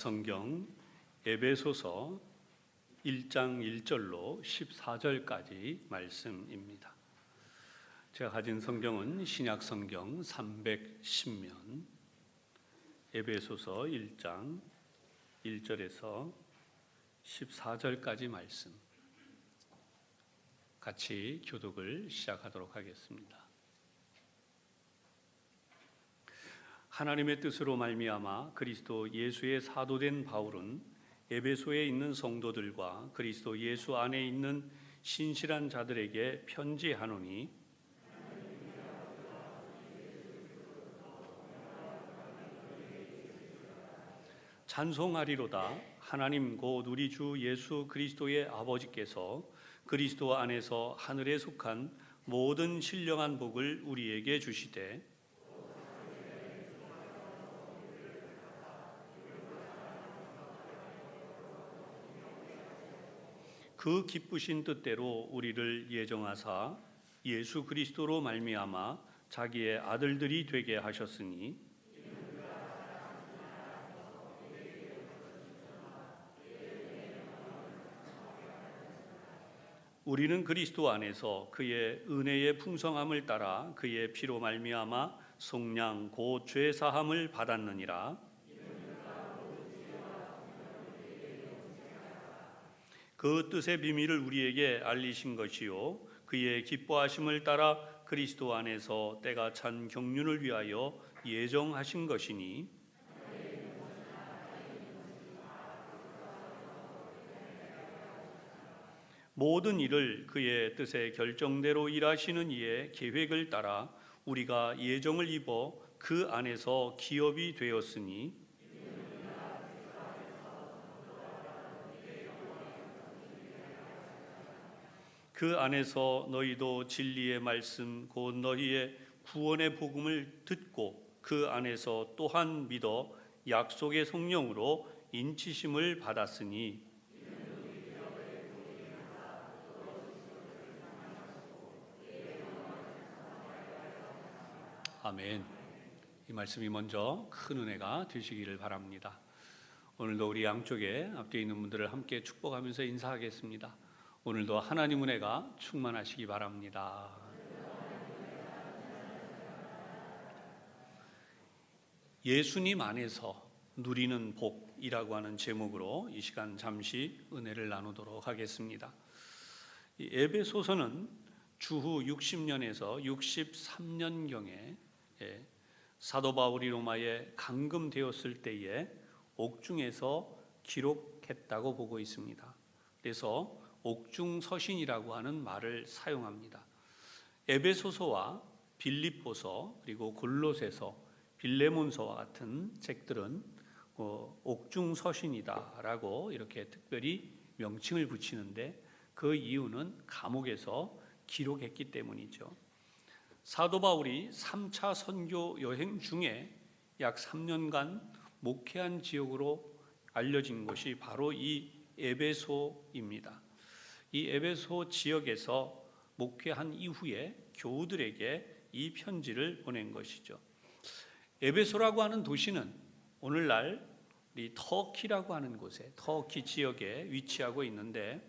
성경 에베소서 1장 1절로 14절까지 말씀입니다. 제가 가진 성경은 신약 성경 310면 에베소서 1장 1절에서 14절까지 말씀 같이 교독을 시작하도록 하겠습니다. 하나님의 뜻으로 말미암아 그리스도 예수의 사도된 바울은 에베소에 있는 성도들과 그리스도 예수 안에 있는 신실한 자들에게 편지하노니 찬송하리로다. 하나님 곧 우리 주 예수 그리스도의 아버지께서 그리스도 안에서 하늘에 속한 모든 신령한 복을 우리에게 주시되 그 기쁘신 뜻대로 우리를 예정하사 예수 그리스도로 말미암아 자기의 아들들이 되게 하셨으니 우리는 그리스도 안에서 그의 은혜의 풍성함을 따라 그의 피로 말미암아 속량 곧 죄 사함을 받았느니라. 그 뜻의 비밀을 우리에게 알리신 것이요 그의 기뻐하심을 따라 그리스도 안에서 때가 찬 경륜을 위하여 예정하신 것이니 모든 일을 그의 뜻의 결정대로 일하시는 이의 계획을 따라 우리가 예정을 입어 그 안에서 기업이 되었으니 그 안에서 너희도 진리의 말씀 곧 너희의 구원의 복음을 듣고 그 안에서 또한 믿어 약속의 성령으로 인치심을 받았으니 아멘. 이 말씀이 먼저 큰 은혜가 되시기를 바랍니다. 오늘도 우리 양쪽에 앞뒤에 있는 분들을 함께 축복하면서 인사하겠습니다. 오늘도 하나님 은혜가 충만하시기 바랍니다. 예수님 안에서 누리는 복이라고 하는 제목으로 이 시간 잠시 은혜를 나누도록 하겠습니다. 이 에베소서는 주후 60년에서 63년경에 사도 바울이 로마에 감금되었을 때에 옥중에서 기록했다고 보고 있습니다. 그래서 옥중서신이라고 하는 말을 사용합니다. 에베소서와 빌립보서 그리고 골로새서, 빌레몬서와 같은 책들은 옥중서신이다라고 이렇게 특별히 명칭을 붙이는데 그 이유는 감옥에서 기록했기 때문이죠. 사도 바울이 3차 선교 여행 중에 약 3년간 목회한 지역으로 알려진 것이 바로 이 에베소입니다. 이 에베소 지역에서 목회한 이후에 교우들에게 이 편지를 보낸 것이죠. 에베소라고 하는 도시는 오늘날 이 터키라고 하는 곳에 터키 지역에 위치하고 있는데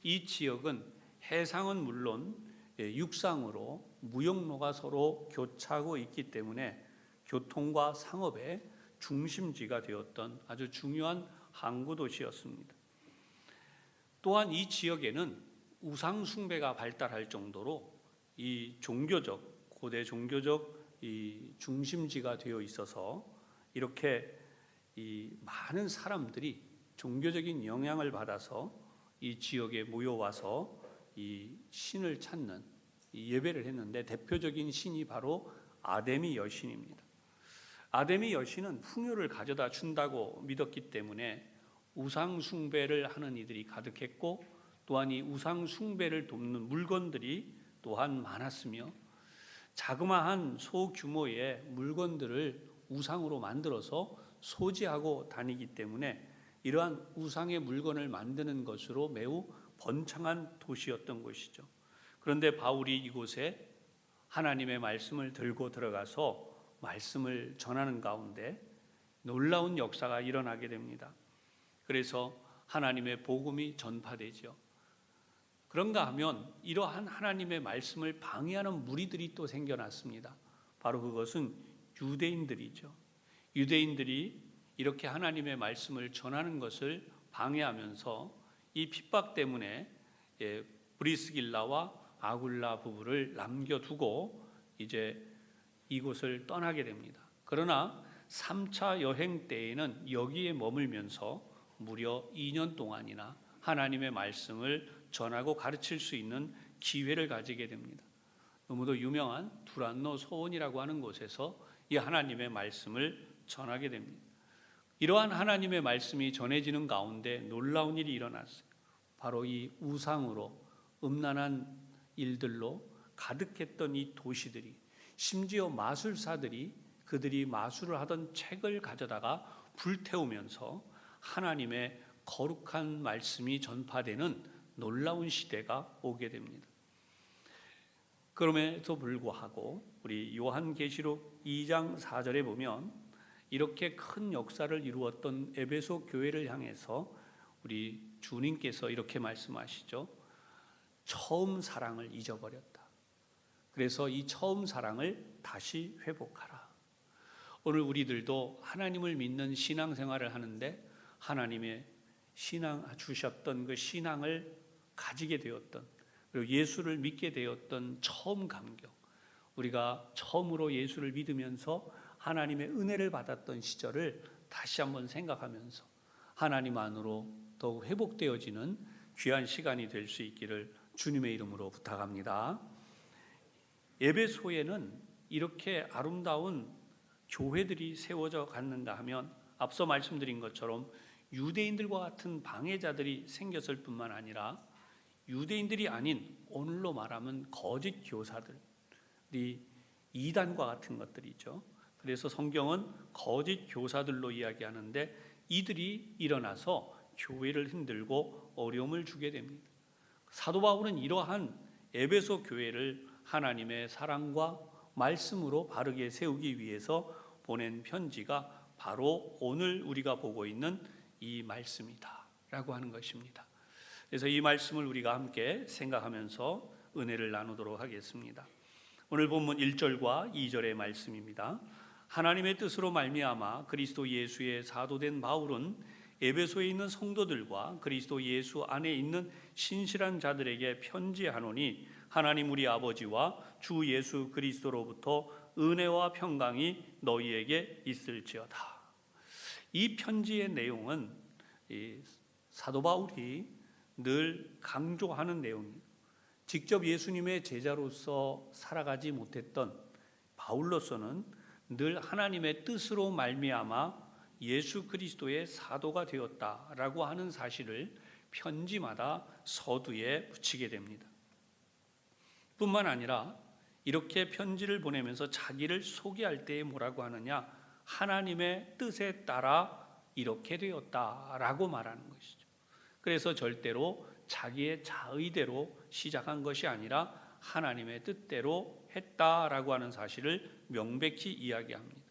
이 지역은 해상은 물론 육상으로 무역로가 서로 교차하고 있기 때문에 교통과 상업의 중심지가 되었던 아주 중요한 항구 도시였습니다. 또한 이 지역에는 우상 숭배가 발달할 정도로 이 종교적 고대 종교적 이 중심지가 되어 있어서 이렇게 이 많은 사람들이 종교적인 영향을 받아서 이 지역에 모여와서 이 신을 찾는 이 예배를 했는데 대표적인 신이 바로 아데미 여신입니다. 아데미 여신은 풍요를 가져다 준다고 믿었기 때문에 우상 숭배를 하는 이들이 가득했고 또한 이 우상 숭배를 돕는 물건들이 또한 많았으며 자그마한 소규모의 물건들을 우상으로 만들어서 소지하고 다니기 때문에 이러한 우상의 물건을 만드는 것으로 매우 번창한 도시였던 것이죠. 그런데 바울이 이곳에 하나님의 말씀을 들고 들어가서 말씀을 전하는 가운데 놀라운 역사가 일어나게 됩니다. 그래서 하나님의 복음이 전파되죠. 그런가 하면 이러한 하나님의 말씀을 방해하는 무리들이 또 생겨났습니다. 바로 그것은 유대인들이죠. 유대인들이 이렇게 하나님의 말씀을 전하는 것을 방해하면서 이 핍박 때문에 브리스길라와 아굴라 부부를 남겨두고 이제 이곳을 떠나게 됩니다. 그러나 3차 여행 때에는 여기에 머물면서 무려 2년 동안이나 하나님의 말씀을 전하고 가르칠 수 있는 기회를 가지게 됩니다. 너무도 유명한 두란노 소원이라고 하는 곳에서 이 하나님의 말씀을 전하게 됩니다. 이러한 하나님의 말씀이 전해지는 가운데 놀라운 일이 일어났어요. 바로 이 우상으로 음란한 일들로 가득했던 이 도시들이, 심지어 마술사들이 그들이 마술을 하던 책을 가져다가 불태우면서 하나님의 거룩한 말씀이 전파되는 놀라운 시대가 오게 됩니다. 그럼에도 불구하고 우리 요한계시록 2장 4절에 보면 이렇게 큰 역사를 이루었던 에베소 교회를 향해서 우리 주님께서 이렇게 말씀하시죠. 처음 사랑을 잊어버렸다. 그래서 이 처음 사랑을 다시 회복하라. 오늘 우리들도 하나님을 믿는 신앙생활을 하는데 하나님의 주셨던 그 신앙을 가지게 되었던, 그리고 예수를 믿게 되었던 처음 감격, 우리가 처음으로 예수를 믿으면서 하나님의 은혜를 받았던 시절을 다시 한번 생각하면서 하나님 안으로 더욱 회복되어지는 귀한 시간이 될 수 있기를 주님의 이름으로 부탁합니다. 에베소에는 이렇게 아름다운 교회들이 세워져 갔는가 하면 앞서 말씀드린 것처럼 유대인들과 같은 방해자들이 생겼을 뿐만 아니라 유대인들이 아닌 오늘로 말하면 거짓 교사들이 이단과 같은 것들이죠. 그래서 성경은 거짓 교사들로 이야기하는데 이들이 일어나서 교회를 흔들고 어려움을 주게 됩니다. 사도 바울은 이러한 에베소 교회를 하나님의 사랑과 말씀으로 바르게 세우기 위해서 보낸 편지가 바로 오늘 우리가 보고 있는 이 말씀이다 라고 하는 것입니다. 그래서 이 말씀을 우리가 함께 생각하면서 은혜를 나누도록 하겠습니다. 오늘 본문 1절과 2절의 말씀입니다. 하나님의 뜻으로 말미암아 그리스도 예수의 사도된 바울은 에베소에 있는 성도들과 그리스도 예수 안에 있는 신실한 자들에게 편지하노니 하나님 우리 아버지와 주 예수 그리스도로부터 은혜와 평강이 너희에게 있을지어다. 이 편지의 내용은 사도 바울이 늘 강조하는 내용입니다. 직접 예수님의 제자로서 살아가지 못했던 바울로서는 늘 하나님의 뜻으로 말미암아 예수 그리스도의 사도가 되었다라고 하는 사실을 편지마다 서두에 붙이게 됩니다. 뿐만 아니라 이렇게 편지를 보내면서 자기를 소개할 때에 뭐라고 하느냐, 하나님의 뜻에 따라 이렇게 되었다라고 말하는 것이죠. 그래서 절대로 자기의 자의대로 시작한 것이 아니라 하나님의 뜻대로 했다라고 하는 사실을 명백히 이야기합니다.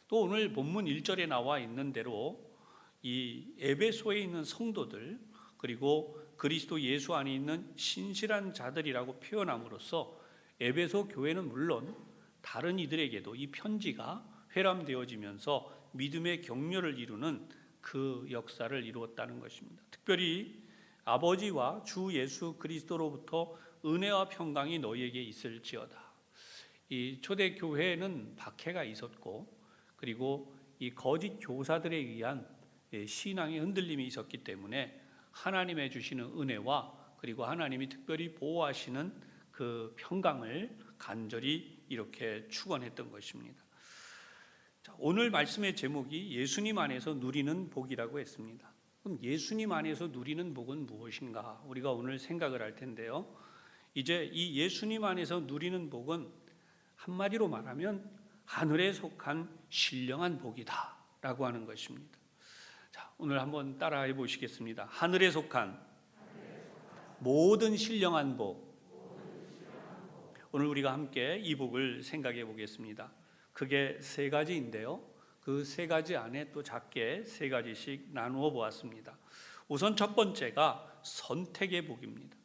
또 오늘 본문 1절에 나와 있는 대로 이 에베소에 있는 성도들 그리고 그리스도 예수 안에 있는 신실한 자들이라고 표현함으로써 에베소 교회는 물론 다른 이들에게도 이 편지가 회람되어지면서 믿음의 격려를 이루는 그 역사를 이루었다는 것입니다. 특별히 아버지와 주 예수 그리스도로부터 은혜와 평강이 너희에게 있을지어다. 이 초대 교회에는 박해가 있었고 그리고 이 거짓 교사들에 의한 신앙의 흔들림이 있었기 때문에 하나님의 주시는 은혜와 그리고 하나님이 특별히 보호하시는 그 평강을 간절히 이렇게 축원했던 것입니다. 자, 오늘 말씀의 제목이 예수님 안에서 누리는 복이라고 했습니다. 그럼 예수님 안에서 누리는 복은 무엇인가? 우리가 오늘 생각을 할 텐데요. 이제 이 예수님 안에서 누리는 복은 한마디로 말하면 하늘에 속한 신령한 복이다 라고 하는 것입니다. 자, 오늘 한번 따라해 보시겠습니다. 하늘에 속한 모든 신령한 복. 오늘 우리가 함께 이 복을 생각해 보겠습니다. 그게 세 가지인데요. 그 세 가지 안에 또 작게 세 가지씩 나누어 보았습니다. 우선 첫 번째가 선택의 복입니다.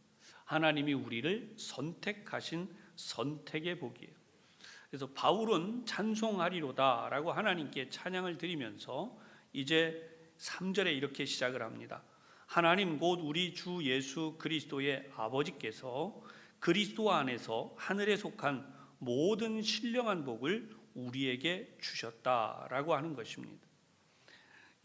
하나님이 우리를 선택하신 선택의 복이에요. 그래서 바울은 찬송하리로다 라고 하나님께 찬양을 드리면서 이제 3절에 이렇게 시작을 합니다. 하나님 곧 우리 주 예수 그리스도의 아버지께서 그리스도 안에서 하늘에 속한 모든 신령한 복을 우리에게 주셨다라고 하는 것입니다.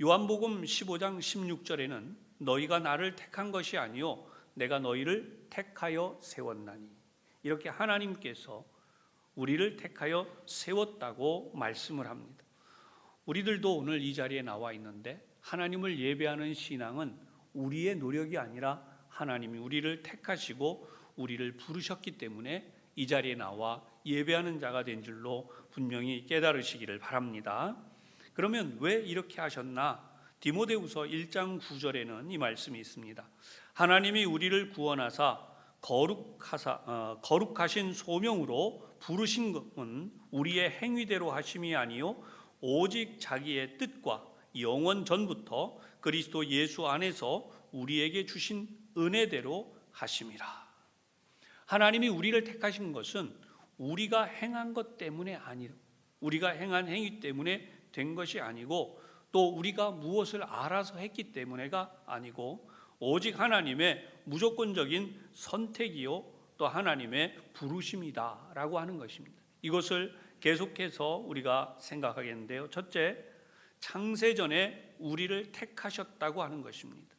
요한복음 15장 16절에는 너희가 나를 택한 것이 아니요 내가 너희를 택하여 세웠나니, 이렇게 하나님께서 우리를 택하여 세웠다고 말씀을 합니다. 우리들도 오늘 이 자리에 나와 있는데 하나님을 예배하는 신앙은 우리의 노력이 아니라 하나님이 우리를 택하시고 우리를 부르셨기 때문에 이 자리에 나와 예배하는 자가 된 줄로 분명히 깨달으시기를 바랍니다. 그러면 왜 이렇게 하셨나? 디모데후서 1장 9절에는 이 말씀이 있습니다. 하나님이 우리를 구원하사 거룩하신 소명으로 부르신 것은 우리의 행위대로 하심이 아니요 오직 자기의 뜻과 영원 전부터 그리스도 예수 안에서 우리에게 주신 은혜대로 하심이라. 하나님이 우리를 택하신 것은 우리가 행한 것 때문에 아니라, 우리가 행한 행위 때문에 된 것이 아니고, 또 우리가 무엇을 알아서 했기 때문에가 아니고, 오직 하나님의 무조건적인 선택이요 또 하나님의 부르심이다 라고 하는 것입니다. 이것을 계속해서 우리가 생각하겠는데요. 첫째, 창세전에 우리를 택하셨다고 하는 것입니다.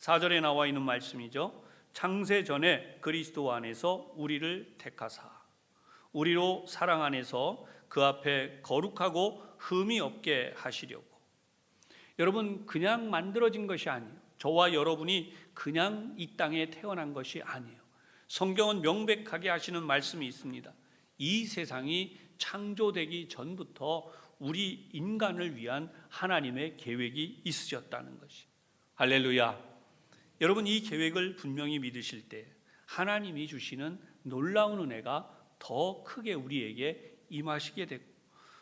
4절에 나와 있는 말씀이죠. 창세전에 그리스도 안에서 우리를 택하사 우리로 사랑 안에서 그 앞에 거룩하고 흠이 없게 하시려고. 여러분, 그냥 만들어진 것이 아니에요. 저와 여러분이 그냥 이 땅에 태어난 것이 아니에요. 성경은 명백하게 하시는 말씀이 있습니다. 이 세상이 창조되기 전부터 우리 인간을 위한 하나님의 계획이 있으셨다는 것이. 할렐루야. 여러분, 이 계획을 분명히 믿으실 때 하나님이 주시는 놀라운 은혜가 더 크게 우리에게 임하시게 되고,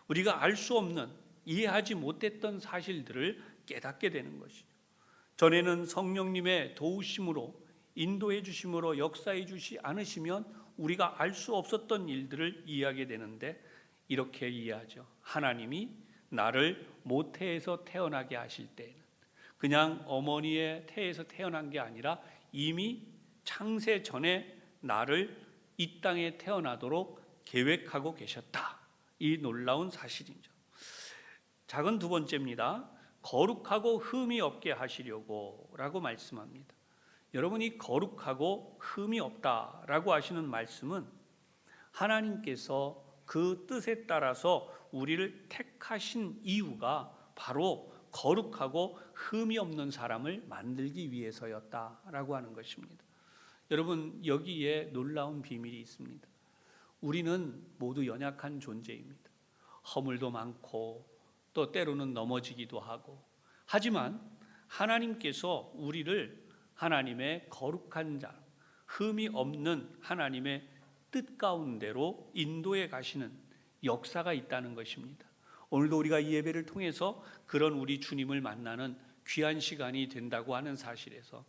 우리가 알 수 없는, 이해하지 못했던 사실들을 깨닫게 되는 것이죠. 전에는 성령님의 도우심으로, 인도해 주심으로 역사해 주시 않으시면 우리가 알 수 없었던 일들을 이해하게 되는데, 이렇게 이해하죠. 하나님이 나를 모태에서 태어나게 하실 때에는 그냥 어머니의 태에서 태어난 게 아니라 이미 창세 전에 나를 이 땅에 태어나도록 계획하고 계셨다. 이 놀라운 사실이죠. 작은 두 번째입니다. 거룩하고 흠이 없게 하시려고 라고 말씀합니다. 여러분이 거룩하고 흠이 없다라고 하시는 말씀은 하나님께서 그 뜻에 따라서 우리를 택하신 이유가 바로 거룩하고 흠이 없는 사람을 만들기 위해서였다라고 하는 것입니다. 여러분, 여기에 놀라운 비밀이 있습니다. 우리는 모두 연약한 존재입니다. 허물도 많고 또 때로는 넘어지기도 하고, 하지만 하나님께서 우리를 하나님의 거룩한 자, 흠이 없는 하나님의 뜻 가운데로 인도해 가시는 역사가 있다는 것입니다. 오늘도 우리가 이 예배를 통해서 그런 우리 주님을 만나는 귀한 시간이 된다고 하는 사실에서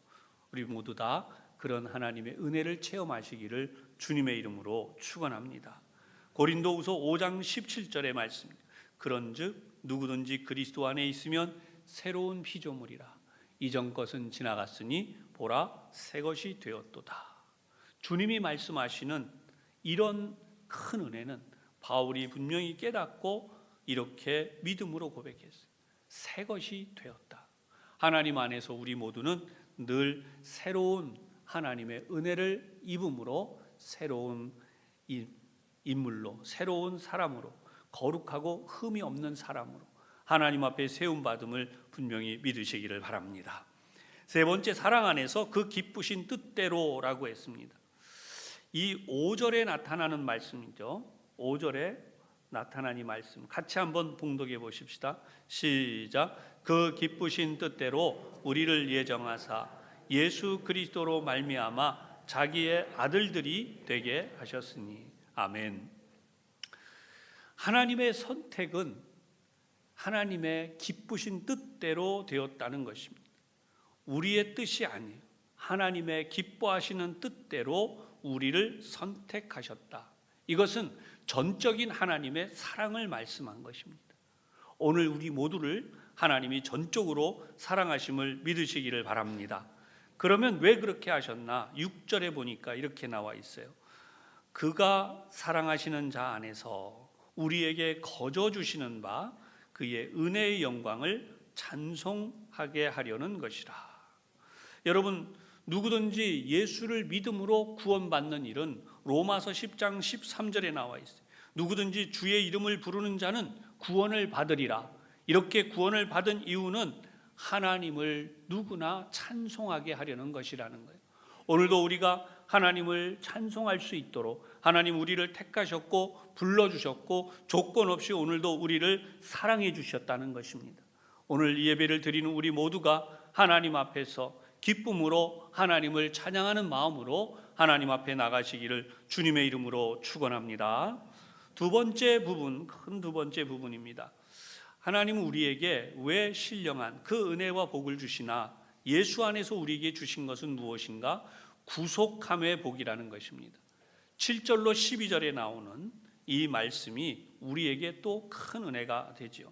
우리 모두 다 그런 하나님의 은혜를 체험하시기를 주님의 이름으로 축원합니다. 고린도후서 5장 17절의 말씀, 그런즉 누구든지 그리스도 안에 있으면 새로운 피조물이라. 이전 것은 지나갔으니 보라 새 것이 되었도다. 주님이 말씀하시는 이런 큰 은혜는 바울이 분명히 깨닫고 이렇게 믿음으로 고백했어요. 새 것이 되었다. 하나님 안에서 우리 모두는 늘 새로운 하나님의 은혜를 입음으로 새로운 인물로, 새로운 사람으로, 거룩하고 흠이 없는 사람으로 하나님 앞에 세움받음을 분명히 믿으시기를 바랍니다. 세 번째, 사랑 안에서 그 기쁘신 뜻대로라고 했습니다. 이 5절에 나타나는 말씀이죠. 5절에 나타난 이 말씀 같이 한번 봉독해 보십시다. 시작. 그 기쁘신 뜻대로 우리를 예정하사 예수 그리스도로 말미암아 자기의 아들들이 되게 하셨으니. 아멘. 하나님의 선택은 하나님의 기쁘신 뜻대로 되었다는 것입니다. 우리의 뜻이 아니에요. 하나님의 기뻐하시는 뜻대로 우리를 선택하셨다. 이것은 전적인 하나님의 사랑을 말씀한 것입니다. 오늘 우리 모두를 하나님이 전적으로 사랑하심을 믿으시기를 바랍니다. 그러면 왜 그렇게 하셨나? 6절에 보니까 이렇게 나와 있어요. 그가 사랑하시는 자 안에서 우리에게 거저 주시는 바 그의 은혜의 영광을 찬송하게 하려는 것이라. 여러분, 누구든지 예수를 믿음으로 구원받는 일은 로마서 10장 13절에 나와 있어요. 누구든지 주의 이름을 부르는 자는 구원을 받으리라. 이렇게 구원을 받은 이유는 하나님을 누구나 찬송하게 하려는 것이라는 거예요. 오늘도 우리가 하나님을 찬송할 수 있도록 하나님 우리를 택하셨고 불러주셨고 조건 없이 오늘도 우리를 사랑해 주셨다는 것입니다. 오늘 예배를 드리는 우리 모두가 하나님 앞에서 기쁨으로 하나님을 찬양하는 마음으로 하나님 앞에 나가시기를 주님의 이름으로 축원합니다. 두 번째 부분, 큰 두 번째 부분입니다. 하나님은 우리에게 왜 신령한 그 은혜와 복을 주시나? 예수 안에서 우리에게 주신 것은 무엇인가? 구속함의 복이라는 것입니다. 7절로 12절에 나오는 이 말씀이 우리에게 또 큰 은혜가 되지요.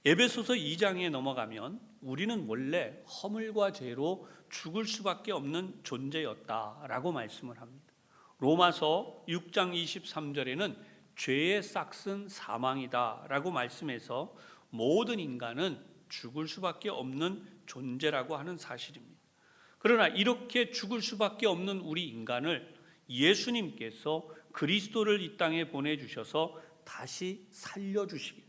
에베소서 2장에 넘어가면 우리는 원래 허물과 죄로 죽을 수밖에 없는 존재였다라고 말씀을 합니다. 로마서 6장 23절에는 죄의 싹은 사망이다라고 말씀해서 모든 인간은 죽을 수밖에 없는 존재라고 하는 사실입니다. 그러나 이렇게 죽을 수밖에 없는 우리 인간을 예수님께서 그리스도를 이 땅에 보내주셔서 다시 살려주시기,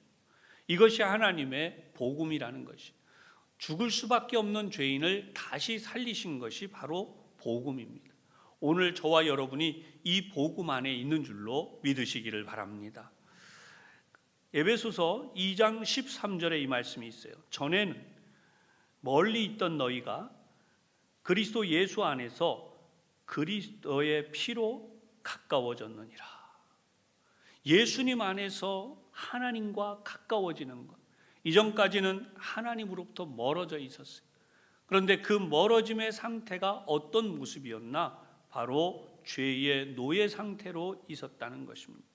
이것이 하나님의 복음이라는 것이, 죽을 수밖에 없는 죄인을 다시 살리신 것이 바로 복음입니다. 오늘 저와 여러분이 이 복음 안에 있는 줄로 믿으시기를 바랍니다. 에베소서 2장 13절에 이 말씀이 있어요. 전에는 멀리 있던 너희가 그리스도 예수 안에서 그리스도의 피로 가까워졌느니라. 예수님 안에서 하나님과 가까워지는 것, 이전까지는 하나님으로부터 멀어져 있었어요. 그런데 그 멀어짐의 상태가 어떤 모습이었나? 바로 죄의 노예 상태로 있었다는 것입니다.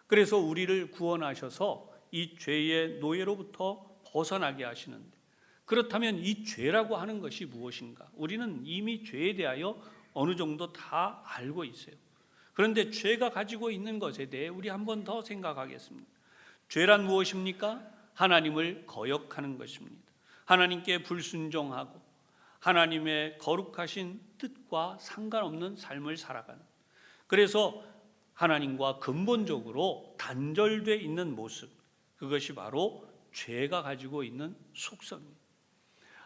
그래서 우리를 구원하셔서 이 죄의 노예로부터 벗어나게 하시는데, 그렇다면 이 죄라고 하는 것이 무엇인가? 우리는 이미 죄에 대하여 어느 정도 다 알고 있어요. 그런데 죄가 가지고 있는 것에 대해 우리 한 번 더 생각하겠습니다. 죄란 무엇입니까? 하나님을 거역하는 것입니다. 하나님께 불순종하고 하나님의 거룩하신 뜻과 상관없는 삶을 살아가는, 그래서 하나님과 근본적으로 단절되어 있는 모습, 그것이 바로 죄가 가지고 있는 속성입니다.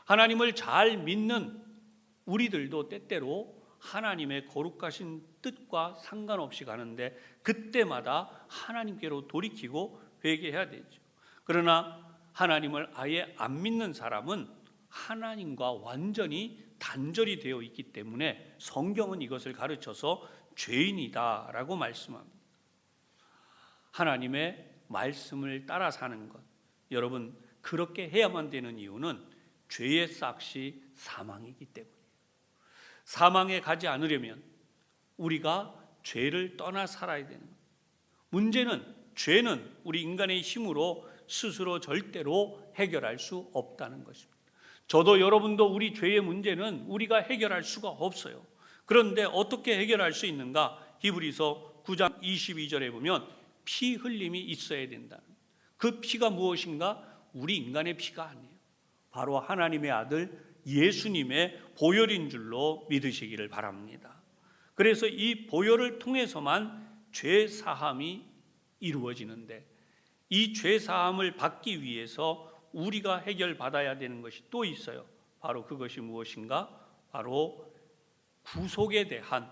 하나님을 잘 믿는 우리들도 때때로 하나님의 거룩하신 뜻과 상관없이 가는데 그때마다 하나님께로 돌이키고 회개해야 되죠. 그러나 하나님을 아예 안 믿는 사람은 하나님과 완전히 단절이 되어 있기 때문에 성경은 이것을 가르쳐서 죄인이다라고 말씀합니다. 하나님의 말씀을 따라 사는 것, 여러분 그렇게 해야만 되는 이유는 죄의 싹이 사망이기 때문이에요. 사망에 가지 않으려면 우리가 죄를 떠나 살아야 되는 거예요. 문제는 죄는 우리 인간의 힘으로 스스로 절대로 해결할 수 없다는 것입니다. 저도 여러분도 우리 죄의 문제는 우리가 해결할 수가 없어요. 그런데 어떻게 해결할 수 있는가? 히브리서 9장 22절에 보면 피 흘림이 있어야 된다는, 그 피가 무엇인가? 우리 인간의 피가 아니에요. 바로 하나님의 아들 예수님의 보혈인 줄로 믿으시기를 바랍니다. 그래서 이 보혈을 통해서만 죄 사함이 이루어지는데, 이 죄 사함을 받기 위해서 우리가 해결받아야 되는 것이 또 있어요. 바로 그것이 무엇인가? 바로 구속에 대한,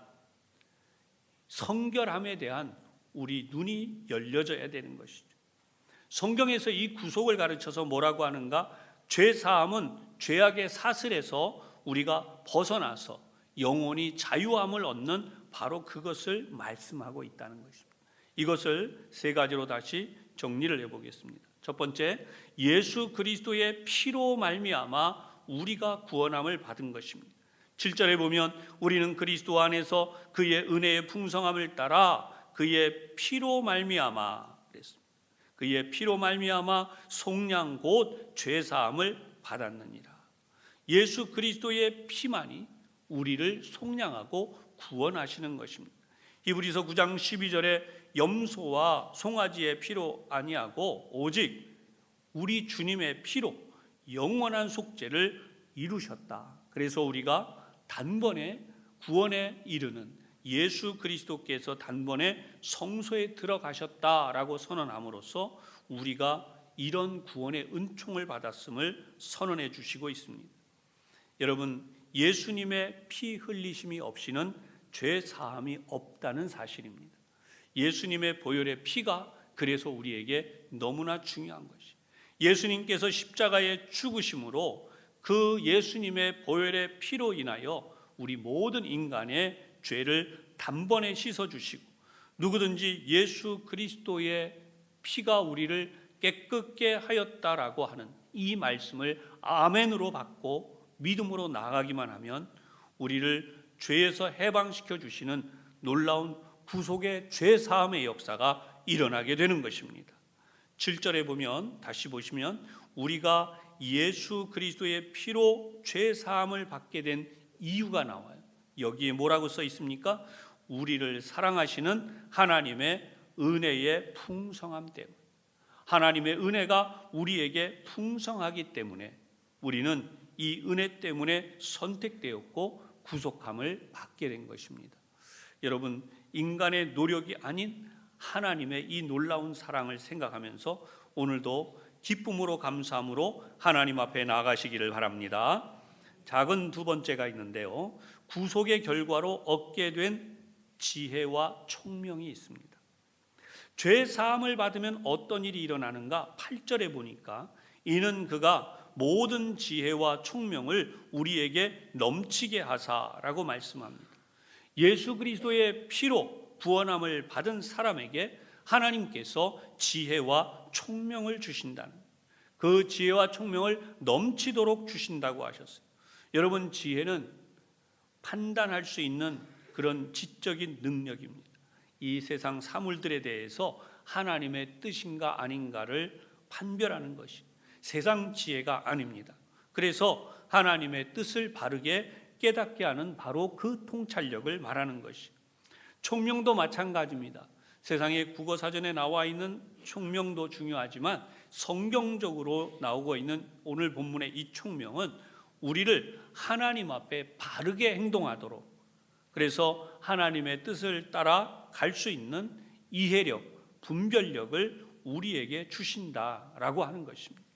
성결함에 대한 우리 눈이 열려져야 되는 것이죠. 성경에서 이 구속을 가르쳐서 뭐라고 하는가? 죄 사함은 죄악의 사슬에서 우리가 벗어나서 영원히 자유함을 얻는 바로 그것을 말씀하고 있다는 것입니다. 이것을 세 가지로 다시 정리를 해보겠습니다. 첫 번째, 예수 그리스도의 피로 말미암아 우리가 구원함을 받은 것입니다. 7절에 보면 우리는 그리스도 안에서 그의 은혜의 풍성함을 따라 그의 피로 말미암아 그랬습니다. 그의 피로 말미암아 속량 곧 죄사함을 받았느니라. 예수 그리스도의 피만이 우리를 속량하고 구원하시는 것입니다. 히브리서 9장 12절에 염소와 송아지의 피로 아니하고 오직 우리 주님의 피로 영원한 속죄를 이루셨다. 그래서 우리가 단번에 구원에 이르는 예수 그리스도께서 단번에 성소에 들어가셨다라고 선언함으로써 우리가 이런 구원의 은총을 받았음을 선언해 주시고 있습니다. 여러분, 예수님의 피 흘리심이 없이는 죄 사함이 없다는 사실입니다. 예수님의 보혈의 피가 그래서 우리에게 너무나 중요한 것이, 예수님께서 십자가에 죽으심으로 그 예수님의 보혈의 피로 인하여 우리 모든 인간의 죄를 단번에 씻어주시고, 누구든지 예수 그리스도의 피가 우리를 깨끗게 하였다라고 하는 이 말씀을 아멘으로 받고 믿음으로 나아가기만 하면 우리를 죄에서 해방시켜 주시는 놀라운 구속의 죄사함의 역사가 일어나게 되는 것입니다. 7절에 보면, 다시 보시면 우리가 예수 그리스도의 피로 죄사함을 받게 된 이유가 나와요. 여기에 뭐라고 써 있습니까? 우리를 사랑하시는 하나님의 은혜의 풍성함 때문에, 하나님의 은혜가 우리에게 풍성하기 때문에 우리는 이 은혜 때문에 선택되었고 구속함을 받게 된 것입니다. 여러분, 인간의 노력이 아닌 하나님의 이 놀라운 사랑을 생각하면서 오늘도 기쁨으로 감사함으로 하나님 앞에 나아가시기를 바랍니다. 작은 두 번째가 있는데요, 구속의 결과로 얻게 된 지혜와 총명이 있습니다. 죄 사함을 받으면 어떤 일이 일어나는가? 8절에 보니까 이는 그가 모든 지혜와 총명을 우리에게 넘치게 하사라고 말씀합니다. 예수 그리스도의 피로 구원함을 받은 사람에게 하나님께서 지혜와 총명을 주신다는, 그 지혜와 총명을 넘치도록 주신다고 하셨어요. 여러분, 지혜는 판단할 수 있는 그런 지적인 능력입니다. 이 세상 사물들에 대해서 하나님의 뜻인가 아닌가를 판별하는 것이 세상 지혜가 아닙니다. 그래서 하나님의 뜻을 바르게 깨닫게 하는 바로 그 통찰력을 말하는 것이, 총명도 마찬가지입니다. 세상의 국어사전에 나와 있는 총명도 중요하지만 성경적으로 나오고 있는 오늘 본문의 이 총명은 우리를 하나님 앞에 바르게 행동하도록, 그래서 하나님의 뜻을 따라 갈 수 있는 이해력, 분별력을 우리에게 주신다라고 하는 것입니다.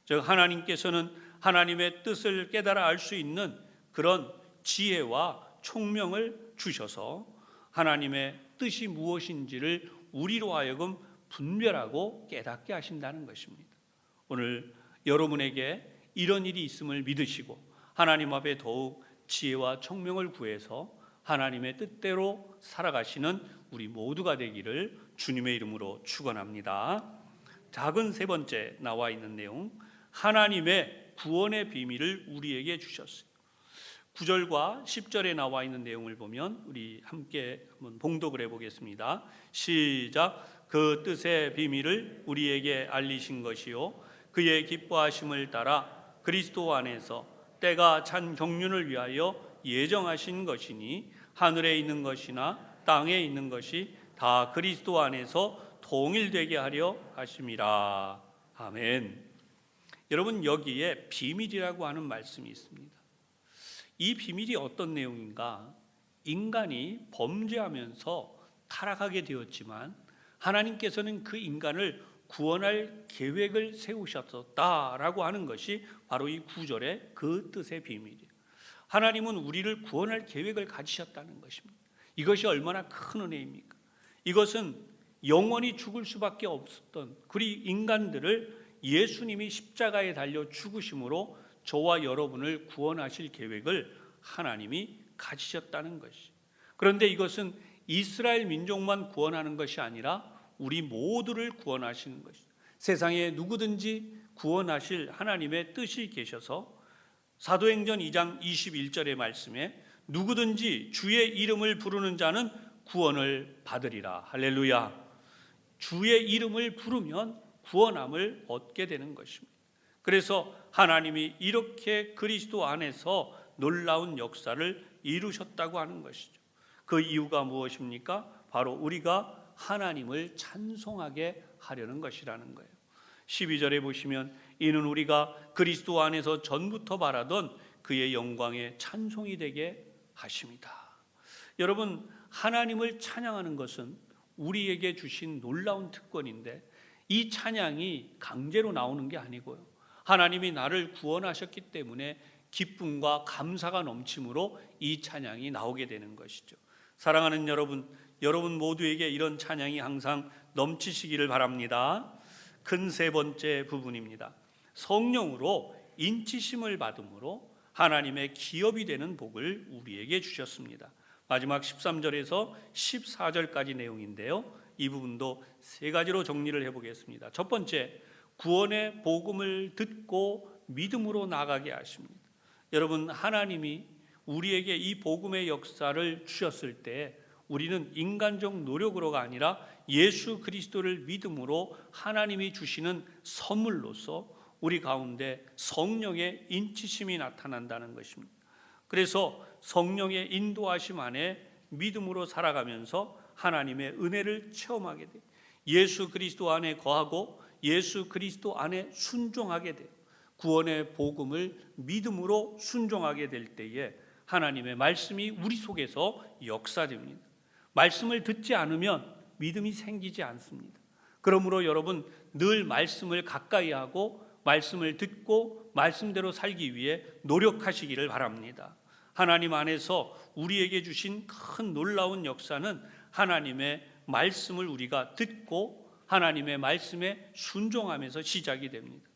즉, 하나님께서는 하나님의 뜻을 깨달아 알 수 있는 그런 지혜와 총명을 주셔서 하나님의 뜻이 무엇인지를 우리로 하여금 분별하고 깨닫게 하신다는 것입니다. 오늘 여러분에게 이런 일이 있음을 믿으시고 하나님 앞에 더욱 지혜와 총명을 구해서 하나님의 뜻대로 살아가시는 우리 모두가 되기를 주님의 이름으로 축원합니다. 작은 세 번째 나와 있는 내용, 하나님의 구원의 비밀을 우리에게 주셨어요. 9절과 10절에 나와 있는 내용을 보면 우리 함께 한번 봉독을 해보겠습니다. 시작. 그 뜻의 비밀을 우리에게 알리신 것이요 그의 기뻐하심을 따라 그리스도 안에서 때가 찬 경륜을 위하여 예정하신 것이니 하늘에 있는 것이나 땅에 있는 것이 다 그리스도 안에서 통일되게 하려 하심이라. 아멘. 여러분, 여기에 비밀이라고 하는 말씀이 있습니다. 이 비밀이 어떤 내용인가? 인간이 범죄하면서 타락하게 되었지만 하나님께서는 그 인간을 구원할 계획을 세우셨다라고 하는 것이 바로 이 9절의 그 뜻의 비밀이에요. 하나님은 우리를 구원할 계획을 가지셨다는 것입니다. 이것이 얼마나 큰 은혜입니까? 이것은 영원히 죽을 수밖에 없었던 우리 인간들을 예수님이 십자가에 달려 죽으심으로 저와 여러분을 구원하실 계획을 하나님이 가지셨다는 것이. 그런데 이것은 이스라엘 민족만 구원하는 것이 아니라 우리 모두를 구원하시는 것이. 세상에 누구든지 구원하실 하나님의 뜻이 계셔서 사도행전 2장 21절의 말씀에 누구든지 주의 이름을 부르는 자는 구원을 받으리라. 할렐루야. 주의 이름을 부르면 구원함을 얻게 되는 것입니다. 그래서 하나님이 이렇게 그리스도 안에서 놀라운 역사를 이루셨다고 하는 것이죠. 그 이유가 무엇입니까? 바로 우리가 하나님을 찬송하게 하려는 것이라는 거예요. 12절에 보시면 이는 우리가 그리스도 안에서 전부터 바라던 그의 영광의 찬송이 되게 하십니다. 여러분, 하나님을 찬양하는 것은 우리에게 주신 놀라운 특권인데 이 찬양이 강제로 나오는 게 아니고요. 하나님이 나를 구원하셨기 때문에 기쁨과 감사가 넘침으로 이 찬양이 나오게 되는 것이죠. 사랑하는 여러분 모두에게 이런 찬양이 항상 넘치시기를 바랍니다. 큰 세 번째 부분입니다. 성령으로 인치심을 받음으로 하나님의 기업이 되는 복을 우리에게 주셨습니다. 마지막 13절에서 14절까지 내용인데요. 이 부분도 세 가지로 정리를 해보겠습니다. 첫 번째, 구원의 복음을 듣고 믿음으로 나가게 하십니다. 여러분, 하나님이 우리에게 이 복음의 역사를 주셨을 때 우리는 인간적 노력으로가 아니라 예수 그리스도를 믿음으로 하나님이 주시는 선물로서 우리 가운데 성령의 인치심이 나타난다는 것입니다. 그래서 성령의 인도하심 안에 믿음으로 살아가면서 하나님의 은혜를 체험하게 돼요. 예수 그리스도 안에 거하고 예수 그리스도 안에 순종하게 돼요. 구원의 복음을 믿음으로 순종하게 될 때에 하나님의 말씀이 우리 속에서 역사됩니다. 말씀을 듣지 않으면 믿음이 생기지 않습니다. 그러므로 여러분 늘 말씀을 가까이 하고 말씀을 듣고 말씀대로 살기 위해 노력하시기를 바랍니다. 하나님 안에서 우리에게 주신 큰 놀라운 역사는 하나님의 말씀을 우리가 듣고 하나님의 말씀에 순종하면서 시작이 됩니다.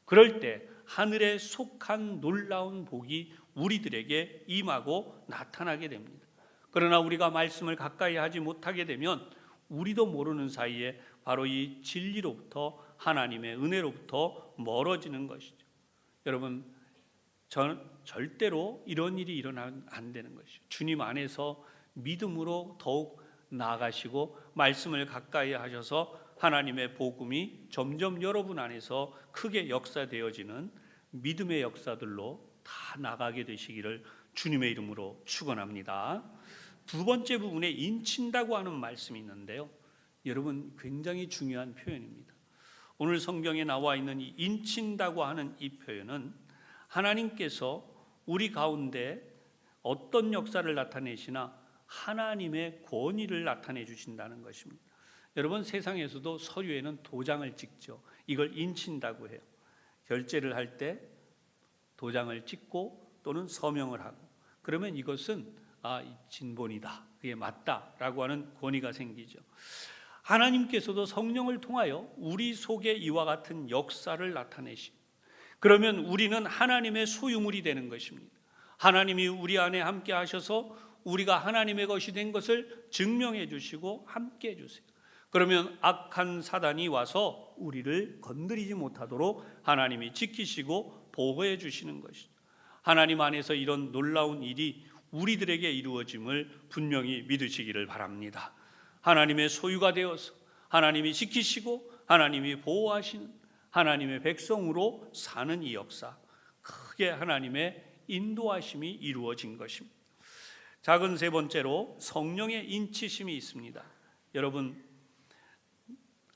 그럴 때 하늘에 속한 놀라운 복이 우리들에게 임하고 나타나게 됩니다. 그러나 우리가 말씀을 가까이 하지 못하게 되면 우리도 모르는 사이에 바로 이 진리로부터 하나님의 은혜로부터 멀어지는 것이죠. 여러분, 절대로 이런 일이 일어나면 안 되는 것이죠. 주님 안에서 믿음으로 더욱 나아가시고 말씀을 가까이 하셔서 하나님의 복음이 점점 여러분 안에서 크게 역사되어지는 믿음의 역사들로 다 나가게 되시기를 주님의 이름으로 축원합니다. 두 번째 부분에 인친다고 하는 말씀이 있는데요. 여러분 굉장히 중요한 표현입니다. 오늘 성경에 나와 있는 이 인친다고 하는 이 표현은 하나님께서 우리 가운데 어떤 역사를 나타내시나 하나님의 권위를 나타내 주신다는 것입니다. 여러분 세상에서도 서류에는 도장을 찍죠. 이걸 인친다고 해요. 결제를 할 때 도장을 찍고 또는 서명을 하고 그러면 이것은 진본이다, 그게 맞다라고 하는 권위가 생기죠. 하나님께서도 성령을 통하여 우리 속에 이와 같은 역사를 나타내시고 그러면 우리는 하나님의 소유물이 되는 것입니다. 하나님이 우리 안에 함께 하셔서 우리가 하나님의 것이 된 것을 증명해 주시고 함께 해 주세요. 그러면 악한 사단이 와서 우리를 건드리지 못하도록 하나님이 지키시고 보호해 주시는 것이죠. 하나님 안에서 이런 놀라운 일이 우리들에게 이루어짐을 분명히 믿으시기를 바랍니다. 하나님의 소유가 되어서 하나님이 지키시고 하나님이 보호하시는 하나님의 백성으로 사는 이 역사, 크게 하나님의 인도하심이 이루어진 것입니다. 작은 세 번째로 성령의 인치심이 있습니다. 여러분,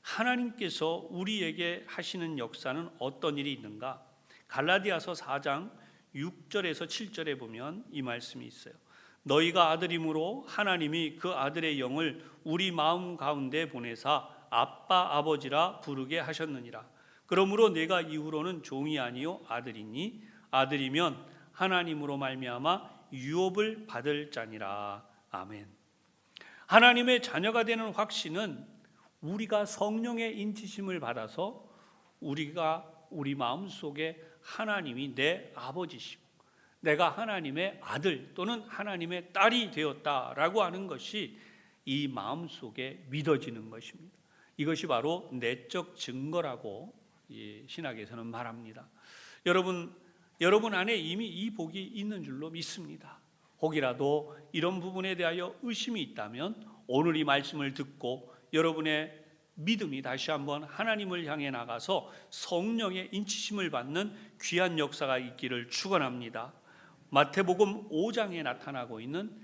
하나님께서 우리에게 하시는 역사는 어떤 일이 있는가? 갈라디아서 4장 6절에서 7절에 보면 이 말씀이 있어요. 너희가 아들임으로 하나님이 그 아들의 영을 우리 마음 가운데 보내사 아빠 아버지라 부르게 하셨느니라. 그러므로 내가 이후로는 종이 아니요 아들이니 아들이면 하나님으로 말미암아 유업을 받을 자니라. 아멘. 하나님의 자녀가 되는 확신은 우리가 성령의 인치심을 받아서 우리 마음속에 하나님이 내 아버지시고 내가 하나님의 아들 또는 하나님의 딸이 되었다라고 하는 것이 이 마음속에 믿어지는 것입니다. 이것이 바로 내적 증거라고 신학에서는 말합니다. 여러분 안에 이미 이 복이 있는 줄로 믿습니다. 혹이라도 이런 부분에 대하여 의심이 있다면 오늘 이 말씀을 듣고 여러분의 믿음이 다시 한번 하나님을 향해 나가서 성령의 인치심을 받는 귀한 역사가 있기를 축원합니다. 마태복음 5장에 나타나고 있는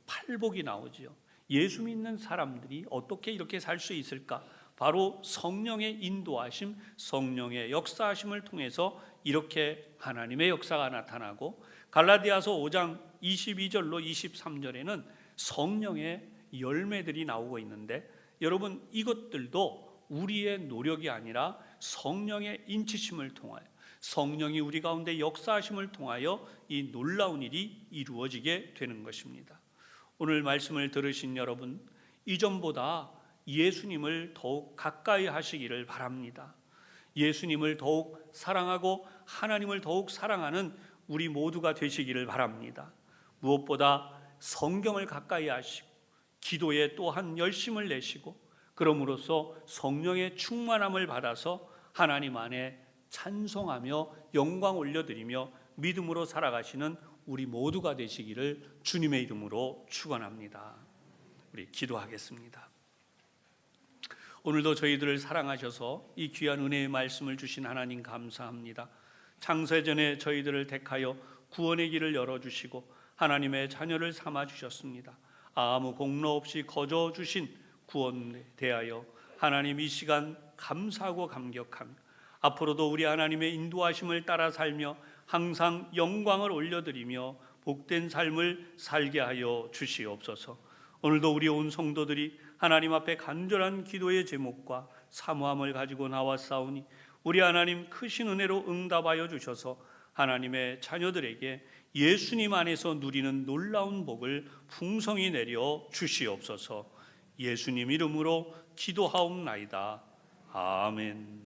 팔복이 나오지요. 예수 믿는 사람들이 어떻게 이렇게 살 수 있을까? 바로 성령의 인도하심, 성령의 역사하심을 통해서 이렇게 하나님의 역사가 나타나고, 갈라디아서 5장 22절로 23절에는 성령의 열매들이 나오고 있는데, 여러분 이것들도 우리의 노력이 아니라 성령의 인치심을 통하여, 성령이 우리 가운데 역사하심을 통하여 이 놀라운 일이 이루어지게 되는 것입니다. 오늘 말씀을 들으신 여러분, 이전보다 예수님을 더욱 가까이 하시기를 바랍니다. 예수님을 더욱 사랑하고 하나님을 더욱 사랑하는 우리 모두가 되시기를 바랍니다. 무엇보다 성경을 가까이 하시고 기도에 또한 열심을 내시고, 그럼으로써 성령의 충만함을 받아서 하나님 안에 찬송하며 영광 올려드리며 믿음으로 살아가시는 우리 모두가 되시기를 주님의 이름으로 축원합니다. 우리 기도하겠습니다. 오늘도 저희들을 사랑하셔서 이 귀한 은혜의 말씀을 주신 하나님 감사합니다. 창세전에 저희들을 택하여 구원의 길을 열어주시고 하나님의 자녀를 삼아주셨습니다. 아무 공로 없이 거저 주신 구원에 대하여 하나님 이 시간 감사하고 감격하며, 앞으로도 우리 하나님의 인도하심을 따라 살며 항상 영광을 올려드리며 복된 삶을 살게 하여 주시옵소서. 오늘도 우리 온 성도들이 하나님 앞에 간절한 기도의 제목과 사모함을 가지고 나왔사오니 우리 하나님 크신 은혜로 응답하여 주셔서 하나님의 자녀들에게 예수님 안에서 누리는 놀라운 복을 풍성히 내려 주시옵소서. 예수님 이름으로 기도하옵나이다. 아멘.